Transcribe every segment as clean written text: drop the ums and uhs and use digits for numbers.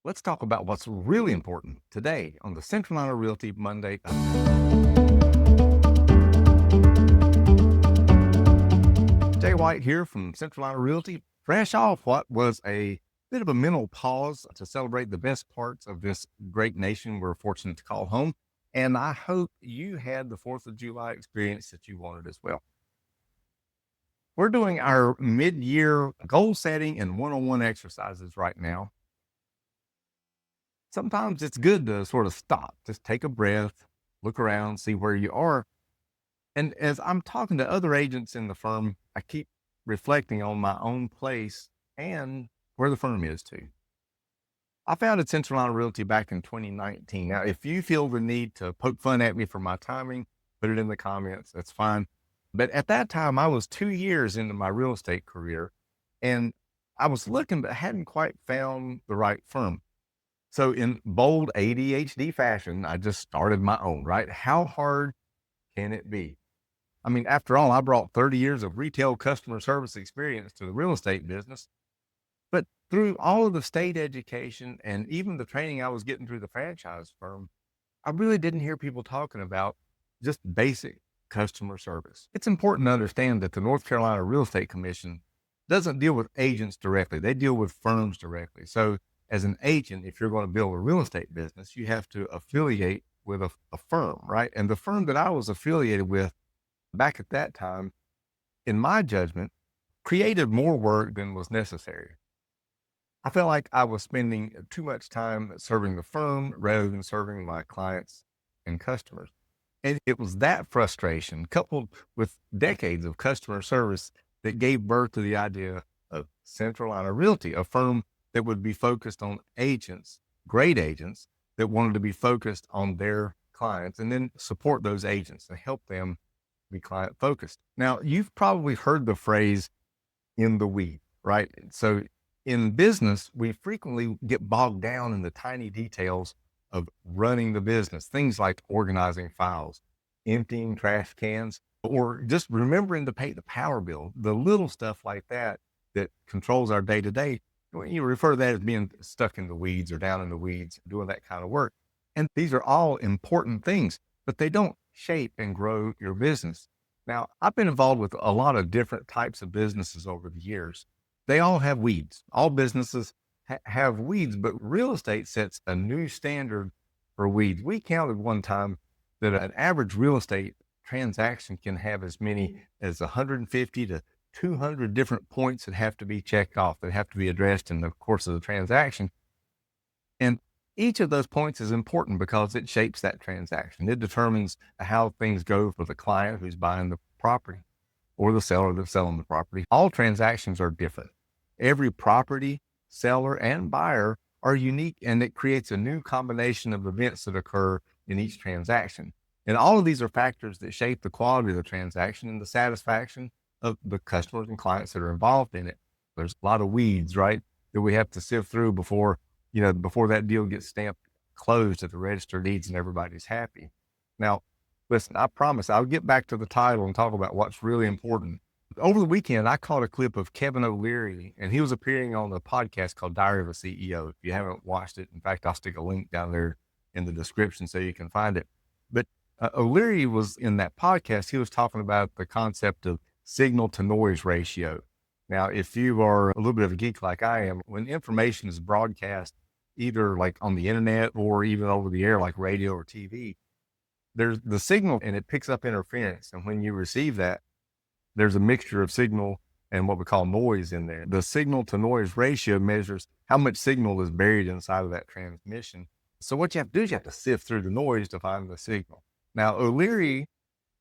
Let's talk about what's really important today on the Central Line of Realty Monday. Jay White here from Central Line of Realty, fresh off what was a bit of a mental pause to celebrate the best parts of this great nation we're fortunate to call home. And I hope you had the 4th of July experience that you wanted as well. We're doing our mid year goal setting and one on one exercises right now. Sometimes it's good to sort of stop, just take a breath, look around, see where you are. And as I'm talking to other agents in the firm, I keep reflecting on my own place and where the firm is too. I founded Central Line Realty back in 2019. Now, if you feel the need to poke fun at me for my timing, put it in the comments. That's fine. But at that time, I was 2 years into my real estate career and I was looking, but hadn't quite found the right firm. So in bold ADHD fashion, I just started my own, right? How hard can it be? I mean, after all, I brought 30 years of retail customer service experience to the real estate business. But through all of the state education and even the training I was getting through the franchise firm, I really didn't hear people talking about just basic customer service. It's important to understand that the North Carolina Real Estate Commission doesn't deal with agents directly. They deal with firms directly. So as an agent, if you're going to build a real estate business, you have to affiliate with a firm, right? And the firm that I was affiliated with back at that time, in my judgment, created more work than was necessary. I felt like I was spending too much time serving the firm rather than serving my clients and customers. And it was that frustration coupled with decades of customer service that gave birth to the idea of Central Line of Realty, a firm that would be focused on agents, great agents that wanted to be focused on their clients and then support those agents and help them be client focused. Now, you've probably heard the phrase in the weed, right? So in business, we frequently get bogged down in the tiny details of running the business, things like organizing files, emptying trash cans, or just remembering to pay the power bill, the little stuff like that that controls our day to day. You refer to that as being stuck in the weeds or down in the weeds, doing that kind of work. And these are all important things, but they don't shape and grow your business. Now, I've been involved with a lot of different types of businesses over the years. They all have weeds. All businesses have weeds, but real estate sets a new standard for weeds. We counted one time that an average real estate transaction can have as many as 150 to 200 different points that have to be checked off, that have to be addressed in the course of the transaction. And each of those points is important because it shapes that transaction. It determines how things go for the client who's buying the property or the seller that's selling the property. All transactions are different. Every property, seller, and buyer are unique, and it creates a new combination of events that occur in each transaction. And all of these are factors that shape the quality of the transaction and the satisfaction of the customers and clients that are involved in it. There's a lot of weeds, right, that we have to sift through before that deal gets stamped closed at the register of deeds and everybody's happy. Now, listen, I promise I'll get back to the title and talk about what's really important. Over the weekend, I caught a clip of Kevin O'Leary, and he was appearing on a podcast called Diary of a CEO. If you haven't watched it, in fact, I'll stick a link down there in the description so you can find it. But O'Leary was in that podcast. He was talking about the concept of signal to noise ratio. Now, if you are a little bit of a geek like I am, when information is broadcast, either like on the internet or even over the air, like radio or TV, there's the signal and it picks up interference. And when you receive that, there's a mixture of signal and what we call noise in there. The signal to noise ratio measures how much signal is buried inside of that transmission. So what you have to do is you have to sift through the noise to find the signal. Now, O'Leary,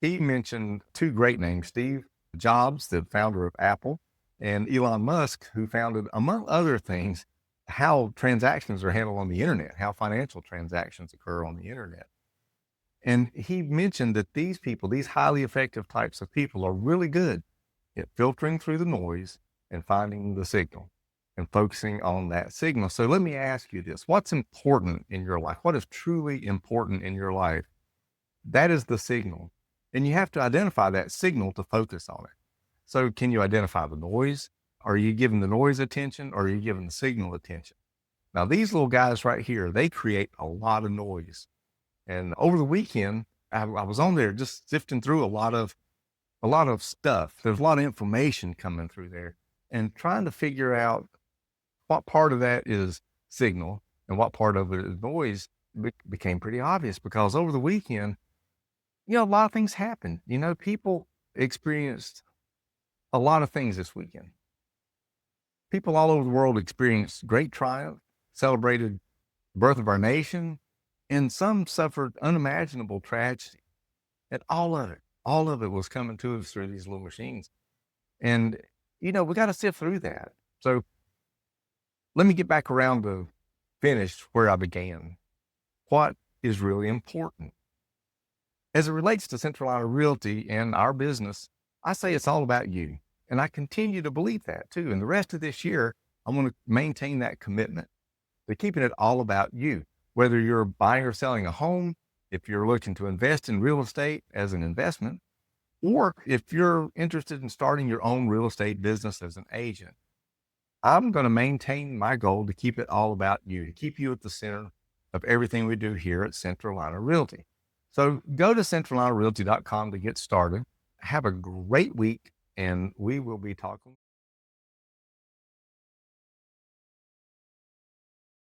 he mentioned two great names, Steve Jobs, the founder of Apple, and Elon Musk, who founded, among other things, how transactions are handled on the internet, how financial transactions occur on the internet. And he mentioned that these people, these highly effective types of people, are really good at filtering through the noise and finding the signal and focusing on that signal. So let me ask you this. What's important in your life? What is truly important in your life? That is the signal. And you have to identify that signal to focus on it. So can you identify the noise? Are you giving the noise attention or are you giving the signal attention? Now, these little guys right here, they create a lot of noise. And over the weekend, I was on there just sifting through a lot of stuff. There's a lot of information coming through there and trying to figure out what part of that is signal and what part of it is noise became pretty obvious because over the weekend, a lot of things happened. People experienced a lot of things this weekend. People all over the world experienced great triumph, celebrated the birth of our nation, and some suffered unimaginable tragedy. And all of it was coming to us through these little machines. And, we got to sift through that. So let me get back around to finish where I began. What is really important? As it relates to Central Iowa Realty and our business, I say it's all about you. And I continue to believe that too. And the rest of this year, I'm going to maintain that commitment to keeping it all about you. Whether you're buying or selling a home, if you're looking to invest in real estate as an investment, or if you're interested in starting your own real estate business as an agent, I'm going to maintain my goal to keep it all about you, to keep you at the center of everything we do here at Central Iowa Realty. So go to centraliowarealty.com to get started. Have a great week, and we will be talking.